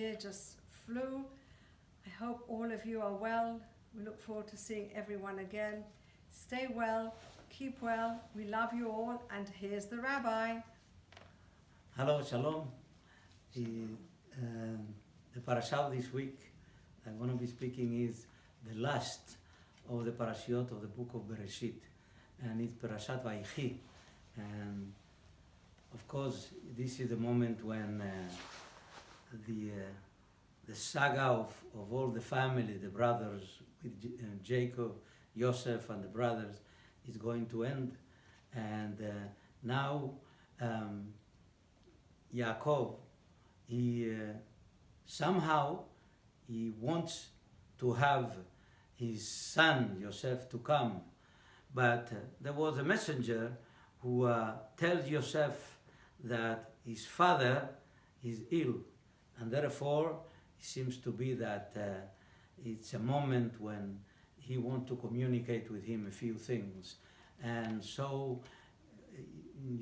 year just flew. I hope all of you are well. We look forward to seeing everyone again. Stay well, keep well. We love you all, and here's the Rabbi. Hello, Shalom. The Perashat this week I'm going to be speaking is the last of the Parashiyot of the book of Bereshit, and it's Perashat Vayechi. And of course, this is the moment when the saga of all the family, the brothers with Jacob, Joseph, and the brothers is going to end. And now Yaakov, he somehow he wants to have his son Joseph to come, but there was a messenger who tells Joseph that his father is ill, and therefore it seems to be that it's a moment when he wants to communicate with him a few things. And so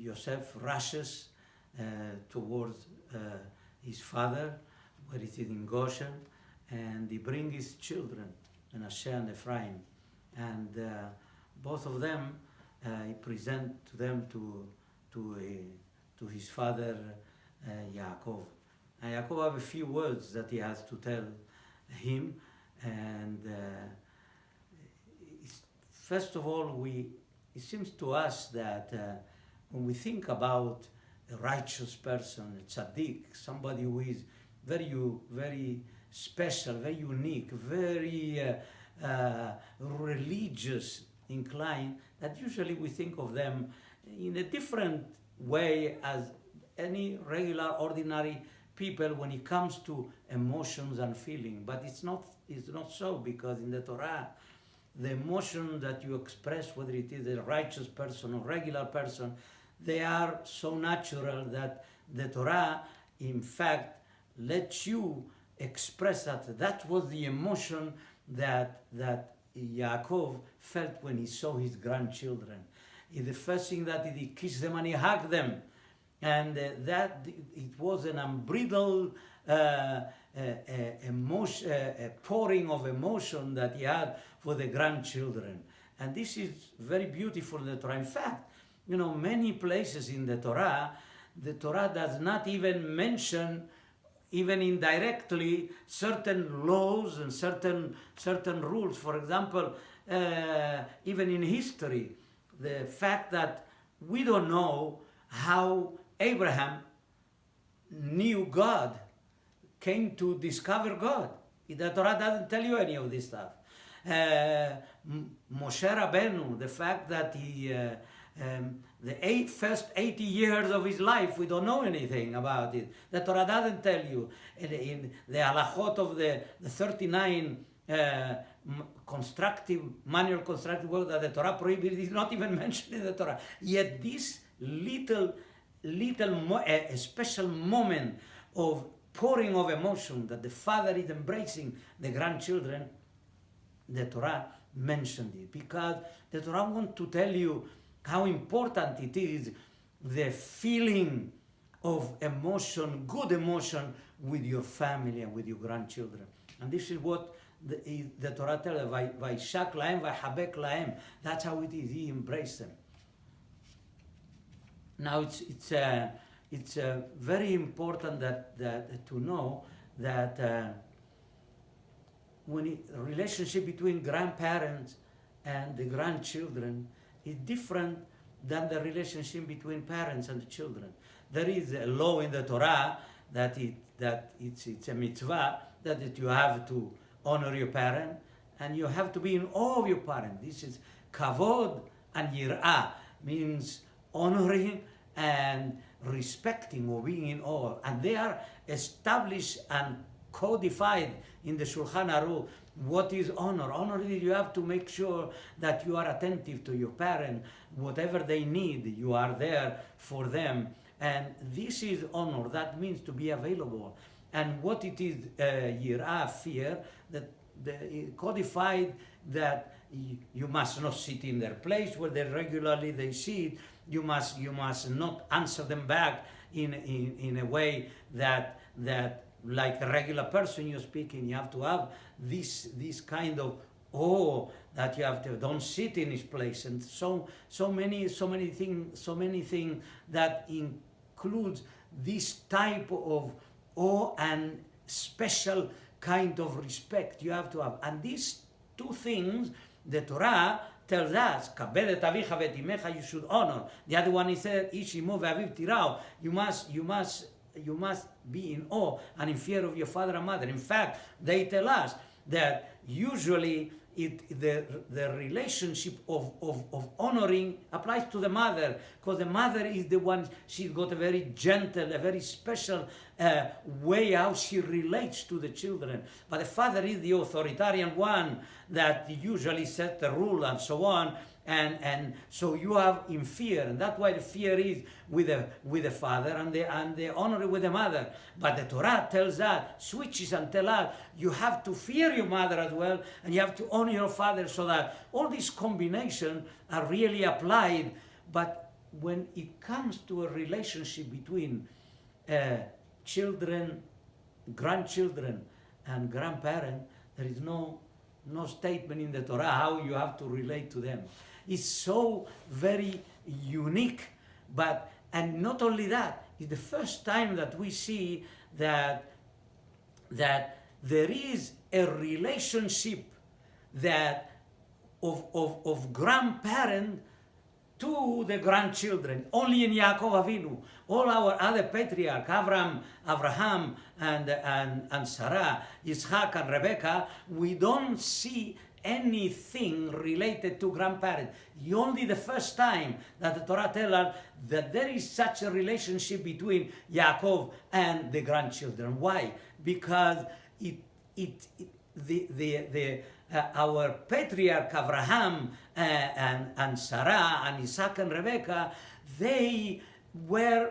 Joseph rushes towards his father, where it is in Goshen, and he brings his children, Manasseh and Ephraim, and both of them he present to them to his father Yaakov. And Yaakov have a few words that he has to tell him, and first of all, it seems to us that when we think about a righteous person, a tzaddik, somebody who is very, very special, very unique, very religious inclined, that usually we think of them in a different way as any regular, ordinary people when it comes to emotions and feeling. But it's not so, because in the Torah, the emotion that you express, whether it is a righteous person or regular person, they are so natural that the Torah, in fact, lets you express that. That was the emotion that Yaakov felt when he saw his grandchildren. The first thing that he kissed them and he hugged them. And that it was an unbridled emotion, a pouring of emotion that he had for the grandchildren. And this is very beautiful in the Torah. In fact, many places in the Torah does not even mention, even indirectly, certain laws and certain rules. For example, even in history, the fact that we don't know how Abraham knew God, came to discover God. The Torah doesn't tell you any of this stuff. Moshe Rabbeinu, the fact that he, the first 80 years of his life, we don't know anything about it. The Torah doesn't tell you. In the halachot of the 39 manual constructive work that the Torah prohibited is not even mentioned in the Torah. Yet this a special moment of pouring of emotion that the father is embracing the grandchildren, the Torah mentioned it, because the Torah wants to tell you how important it is, the feeling of emotion, good emotion, with your family and with your grandchildren. And this is what the Torah tells us, Vayishak lahem, Vayhabek lahem. That's how it is, he embraced them. Now it's very important that to know that when a relationship between grandparents and the grandchildren is different than the relationship between parents and the children. There is a law in the Torah that it's a mitzvah that you have to honor your parent and you have to be in awe of your parent. This is kavod and yirah, means honoring and respecting or being in awe. And they are established and codified in the Shulchan Aruch. What is honor? Honor is you have to make sure that you are attentive to your parent. Whatever they need, you are there for them. And this is honor. That means to be available. And what it is, yirah, fear, that codified that you must not sit in their place where they regularly sit. You must not answer them back in a way that like a regular person you're speaking. You have to have this kind of awe that you have to. Don't sit in his place, and so many things that includes this type of awe and special kind of respect you have to have. And these two things, the Torah tells us, kabed et avicha v'et imecha, you should honor. The other one is said, ish imo ve'aviv tirao. You must be in awe and in fear of your father and mother. In fact, they tell us that usually the relationship of honoring applies to the mother, because the mother is the one, she's got a very gentle, a very special way how she relates to the children. But the father is the authoritarian one that usually sets the rule and so on. And so you have in fear, and that's why the fear is with the father and the honor with the mother. But the Torah tells us, switches and tells us, you have to fear your mother as well, and you have to honor your father, so that all these combinations are really applied. But when it comes to a relationship between children, grandchildren, and grandparents, there is no statement in the Torah how you have to relate to them. It's so very unique, and not only that, it's the first time that we see that there is a relationship that of grandparent to the grandchildren. Only in Yaakov Avinu. All our other patriarchs, Abraham, and Sarah, Yitzchak and Rebecca, we don't see anything related to grandparents. Only the first time that the Torah tells us that there is such a relationship between Yaakov and the grandchildren. Why? Because our patriarch Abraham and Sarah and Isaac and Rebecca, they were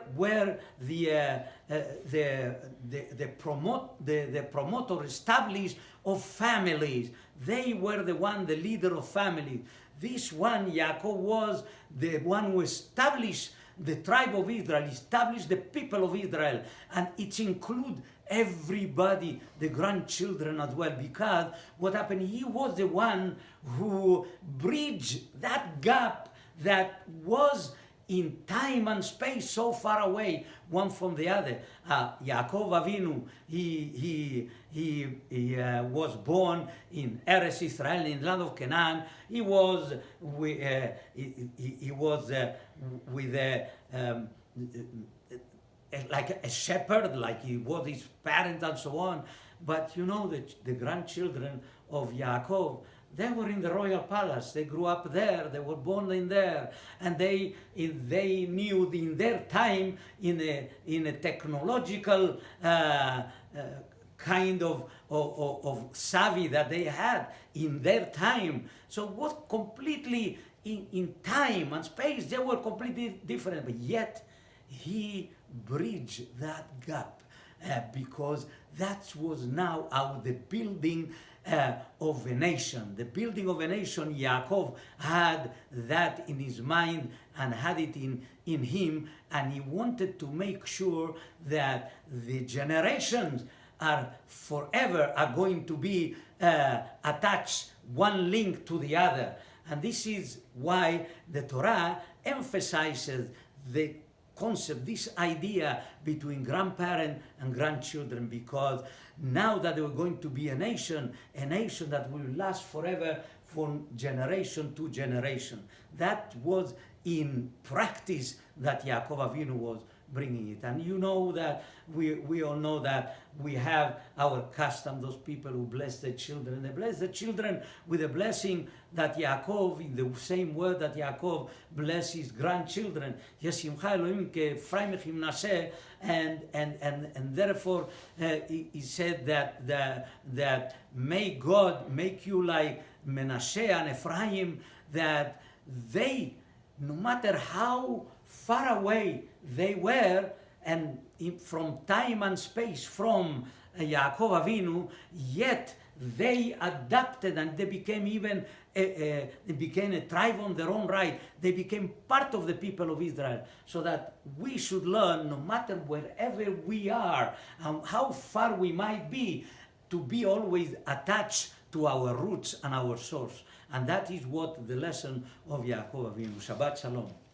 the promoter established of families. They were the leader of families. This one, Yaakov, was the one who established the tribe of Israel, established the people of Israel, and it includes everybody, the grandchildren as well, because what happened, he was the one who bridged that gap that was in time and space so far away, one from the other. Yaakov Avinu, he was born in Eretz Israel, in the land of Canaan. He was with like a shepherd, like he was his parent and so on. But you know that the grandchildren of Yaakov, they were in the royal palace. They grew up there. They were born in there, and they knew in their time, in a technological kind of savvy that they had in their time. So what completely in time and space, they were completely different. But yet he bridged that gap because that was now how the building of a nation. The building of a nation, Yaakov had that in his mind and had it in him, and he wanted to make sure that the generations are going to be attached, one link to the other. And this is why the Torah emphasizes the concept, this idea between grandparent and grandchildren, because now that we're going to be a nation that will last forever, from generation to generation. That was in practice that Yaakov Avinu was bringing it. And you know that we all know that we have our custom, those people who bless their children. They bless the children with a blessing that Yaakov, in the same word that Yaakov bless his grandchildren. And therefore he said that may God make you like Menashe and Ephraim, that they, no matter how far away they were, and from time and space, from Yaakov Avinu, yet they adapted and they became even they became a tribe on their own right. They became part of the people of Israel. So that we should learn, no matter wherever we are, how far we might be, to be always attached to our roots and our source. And that is what the lesson of Yaakov Avinu. Shabbat Shalom.